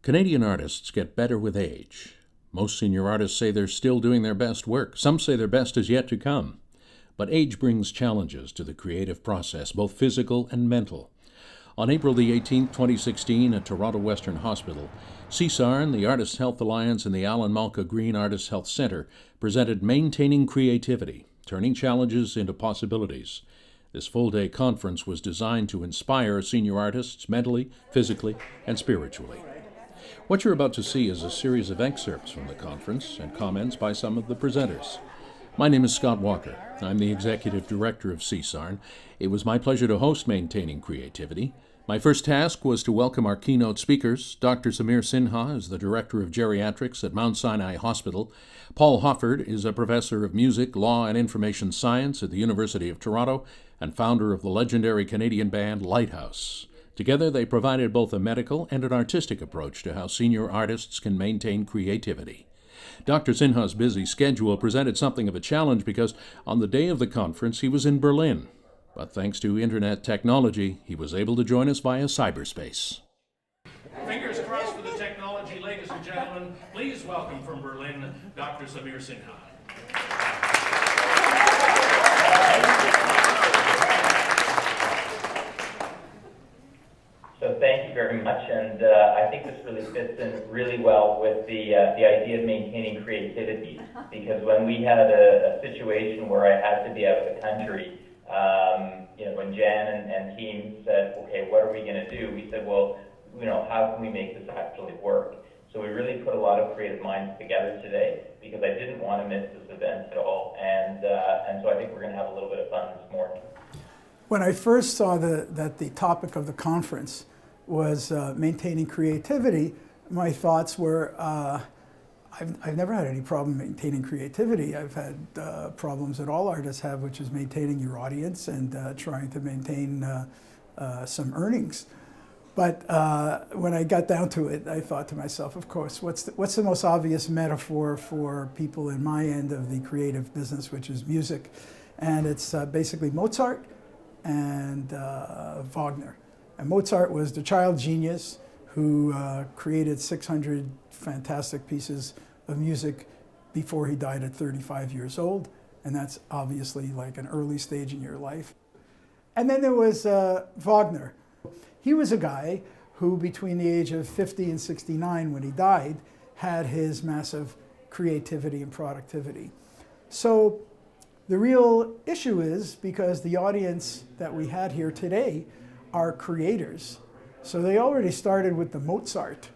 Canadian artists get better with age. Most senior artists say they're still doing their best work. Some say their best is yet to come. But age brings challenges to the creative process, both physical and mental. On April the 18th, 2016, at Toronto Western Hospital, CSARN, the Artists' Health Alliance, and the Alan Malka Green Artists' Health Centre presented Maintaining Creativity, Turning Challenges into Possibilities. This full-day conference was designed to inspire senior artists mentally, physically, and spiritually. What you're about to see is a series of excerpts from the conference and comments by some of the presenters. My name is Scott Walker. I'm the Executive Director of CSARN. It was my pleasure to host Maintaining Creativity. My first task was to welcome our keynote speakers. Dr. SINHA is the Director of Geriatrics at Mount Sinai Hospital. Paul Hoffert is a Professor of Music, Law, and Information Science at the University of Toronto and founder of the legendary Canadian band Lighthouse. Together, they provided both a medical and an artistic approach to how senior artists can maintain creativity. Dr. Sinha's busy schedule presented something of a challenge because on the day of the conference, he was in Berlin. But thanks to internet technology, he was able to join us via cyberspace. Fingers crossed for the technology, ladies and gentlemen. Please welcome from Berlin, Dr. SAMIR Sinha. So thank you very much, and I think this really fits in really well with the idea of maintaining creativity, because when we had a situation where I had to be out of the country, when Jan and team said, okay, what are we going to do? We said, well, how can we make this actually work? So we really put a lot of creative minds together today because I didn't want to miss this event at all, and so I think we're going to have a little bit of fun this morning. When I first saw that the topic of the conference was maintaining creativity, my thoughts were, I've never had any problem maintaining creativity. I've had problems that all artists have, which is maintaining your audience and trying to maintain some earnings. But when I got down to it, I thought to myself, of course, what's the most obvious metaphor for people in my end of the creative business, which is music? And it's basically Mozart and Wagner. And Mozart was the child genius who created 600 fantastic pieces of music before he died at 35 years old. And that's obviously like an early stage in your life. And then there was Wagner. He was a guy who, between the age of 50 and 69 when he died, had his massive creativity and productivity. So the real issue is, because the audience that we had here today are creators, so they already started with the Mozart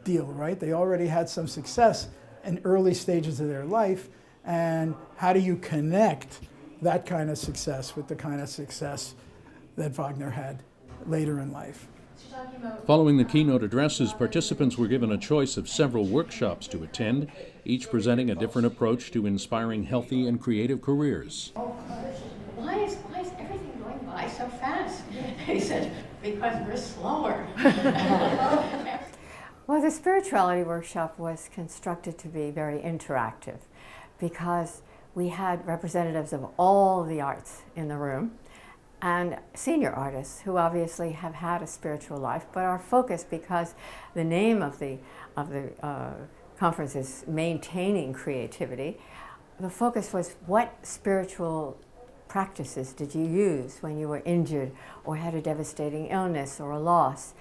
deal, right? They already had some success in early stages of their life, and how do you connect that kind of success with the kind of success that Wagner had later in life? Following the keynote addresses, participants were given a choice of several workshops to attend, each presenting a different approach to inspiring healthy and creative careers. Why is everything going by so fast? He said, because we're slower. Well, the spirituality workshop was constructed to be very interactive because we had representatives of all the arts in the room and senior artists who obviously have had a spiritual life, but our focus, because the name of the conference is Maintaining Creativity, the focus was what spiritual practices did you use when you were injured or had a devastating illness or a loss?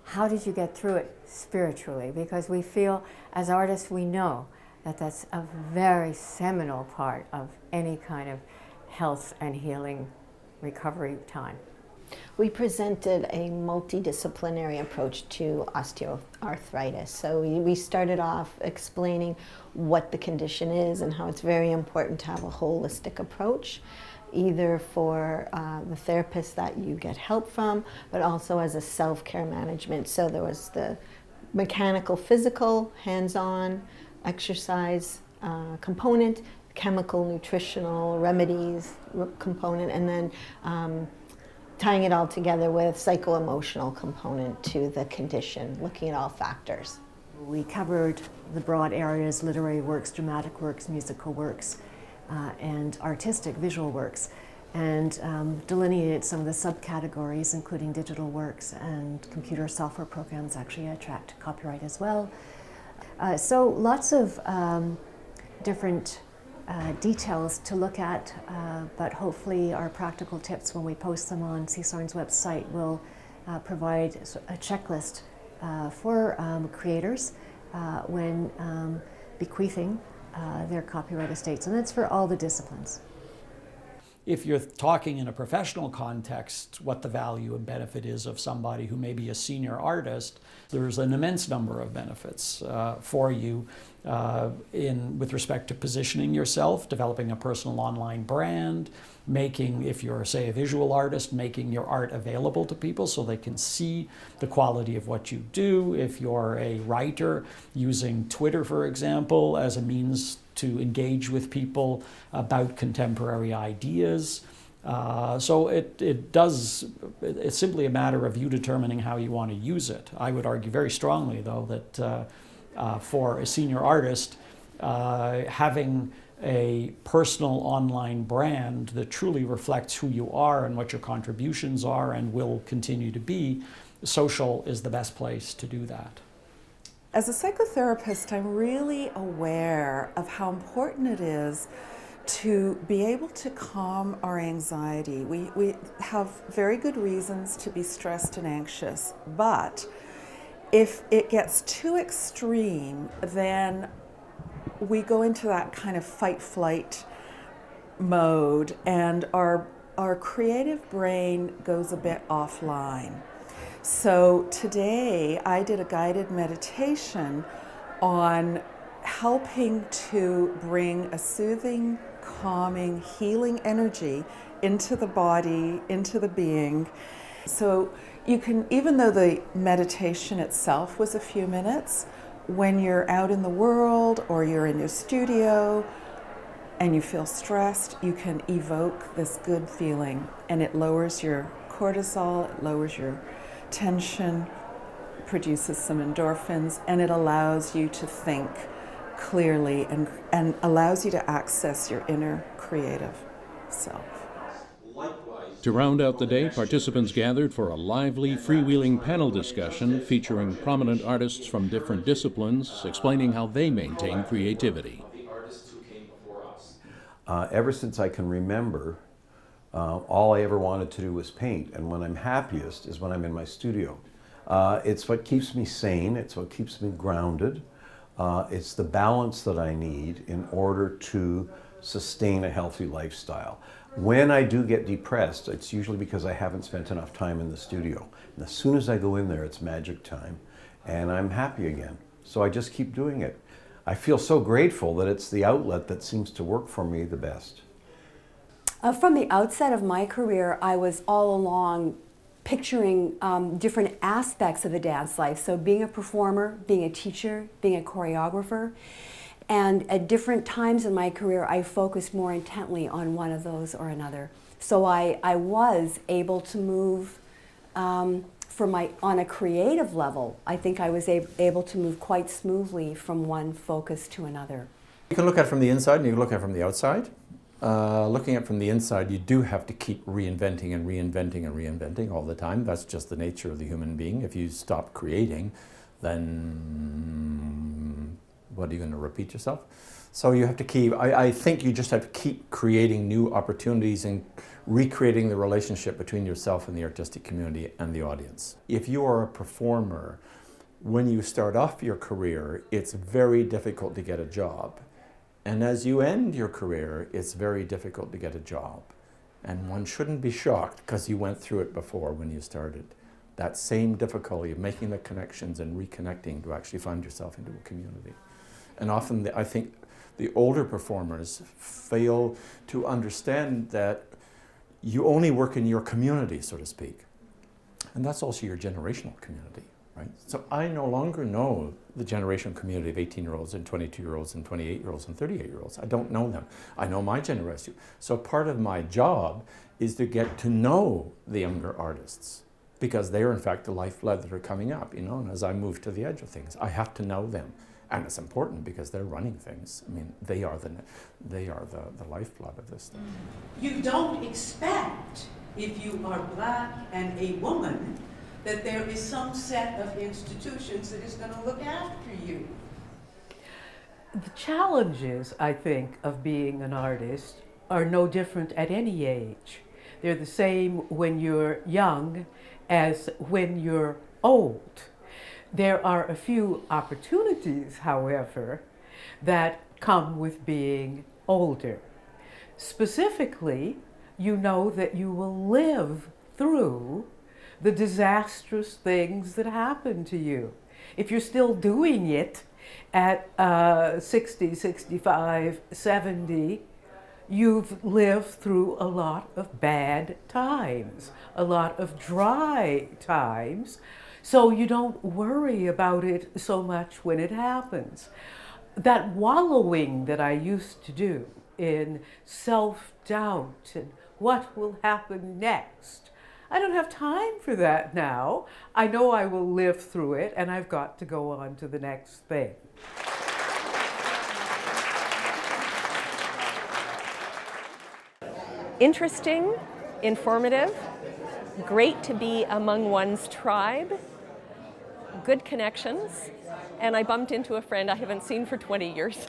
How did you get through it spiritually? Because we feel, as artists, we know that that's a very seminal part of any kind of health and healing recovery time. We presented a multidisciplinary approach to osteoarthritis. So we started off explaining what the condition is and how it's very important to have a holistic approach, either for the therapist that you get help from, but also as a self-care management. So there was the mechanical, physical, hands-on, exercise component, chemical, nutritional, remedies component, and then tying it all together with psycho-emotional component to the condition, looking at all factors. We covered the broad areas: literary works, dramatic works, musical works, and artistic visual works. and delineated some of the subcategories, including digital works and computer software programs actually attract copyright as well. So lots of different details to look at, but hopefully our practical tips when we post them on CSARN's website will provide a checklist for creators when bequeathing their copyright estates, and that's for all the disciplines. If you're talking in a professional context, what the value and benefit is of somebody who may be a senior artist, there's an immense number of benefits for you with respect to positioning yourself, developing a personal online brand, making, if you're, say, a visual artist, making your art available to people so they can see the quality of what you do. If you're a writer, using Twitter, for example, as a means to engage with people about contemporary ideas. So it's simply a matter of you determining how you want to use it. I would argue very strongly, though, that for a senior artist, having a personal online brand that truly reflects who you are and what your contributions are and will continue to be, social is the best place to do that. As a psychotherapist, I'm really aware of how important it is to be able to calm our anxiety. We have very good reasons to be stressed and anxious, but if it gets too extreme, then we go into that kind of fight-flight mode, and our creative brain goes a bit offline. So today I did a guided meditation on helping to bring a soothing, calming, healing energy into the body, into the being. So you can, even though the meditation itself was a few minutes, when you're out in the world or you're in your studio and you feel stressed, you can evoke this good feeling, and it lowers your cortisol, it lowers your tension, produces some endorphins, and it allows you to think clearly and allows you to access your inner creative self. To round out the day, participants gathered for a lively, freewheeling panel discussion featuring prominent artists from different disciplines explaining how they maintain creativity. Ever since I can remember, all I ever wanted to do was paint, and when I'm happiest is when I'm in my studio. It's what keeps me sane, it's what keeps me grounded, it's the balance that I need in order to sustain a healthy lifestyle. When I do get depressed, it's usually because I haven't spent enough time in the studio. And as soon as I go in there, it's magic time, and I'm happy again. So I just keep doing it. I feel so grateful that it's the outlet that seems to work for me the best. From the outset of my career, I was all along picturing different aspects of the dance life. So being a performer, being a teacher, being a choreographer. And at different times in my career, I focused more intently on one of those or another. So I was able to move on a creative level. I think I was able to move quite smoothly from one focus to another. You can look at it from the inside and you can look at it from the outside. Looking at it from the inside, you do have to keep reinventing and reinventing and reinventing all the time. That's just the nature of the human being. If you stop creating, then what are you going to repeat yourself? So you have to keep, I think you just have to keep creating new opportunities and recreating the relationship between yourself and the artistic community and the audience. If you are a performer, when you start off your career, it's very difficult to get a job. And as you end your career, it's very difficult to get a job. And one shouldn't be shocked because you went through it before when you started. That same difficulty of making the connections and reconnecting to actually find yourself into a community. And often I think the older performers fail to understand that you only work in your community, so to speak. And that's also your generational community, right? So I no longer know the generational community of 18-year-olds and 22-year-olds and 28-year-olds and 38-year-olds. I don't know them. I know my generation. So part of my job is to get to know the younger artists, because they are in fact the lifeblood that are coming up, you know, and as I move to the edge of things, I have to know them. And it's important because they're running things. I mean, they are the lifeblood of this thing. You don't expect, if you are black and a woman, that there is some set of institutions that is going to look after you. The challenges, I think, of being an artist are no different at any age. They're the same when you're young as when you're old. There are a few opportunities, however, that come with being older. Specifically, you know that you will live through the disastrous things that happen to you. If you're still doing it at 60, 65, 70, you've lived through a lot of bad times, a lot of dry times, so you don't worry about it so much when it happens. That wallowing that I used to do in self-doubt and what will happen next, I don't have time for that now. I know I will live through it, and I've got to go on to the next thing. Interesting, informative, great to be among one's tribe, good connections, and I bumped into a friend I haven't seen for 20 years.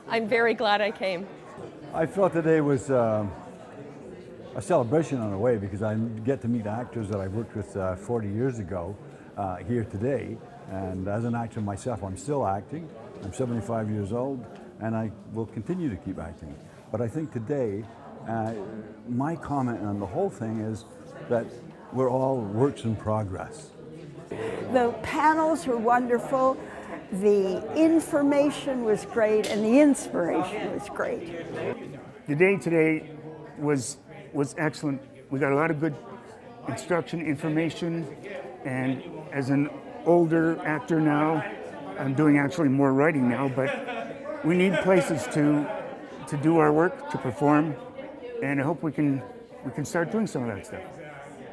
I'm very glad I came. I felt today was a celebration in a way, because I get to meet actors that I worked with 40 years ago here today. And as an actor myself, I'm still acting. I'm 75 years old, and I will continue to keep acting. But I think today, my comment on the whole thing is that we're all works in progress. The panels were wonderful, the information was great, and the inspiration was great. The day today was excellent. We got a lot of good instruction, information, and as an older actor now, I'm doing actually more writing now, but we need places to do our work, to perform, and I hope we can start doing some of that stuff.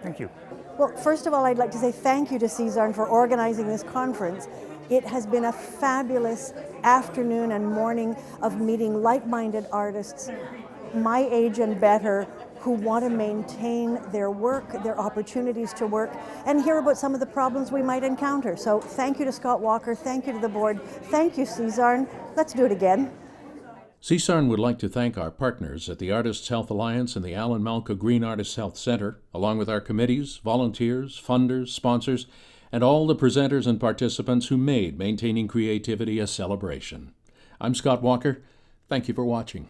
Thank you. Well, first of all, I'd like to say thank you to CSARN for organizing this conference. It has been a fabulous afternoon and morning of meeting like-minded artists, my age and better, who want to maintain their work, their opportunities to work, and hear about some of the problems we might encounter. So thank you to Scott Walker, thank you to the board, thank you CSARN. Let's do it again. CSARN would like to thank our partners at the Artists Health Alliance and the Alan Malka Green Artists Health Center, along with our committees, volunteers, funders, sponsors, and all the presenters and participants who made Maintaining Creativity a celebration. I'm Scott Walker. Thank you for watching.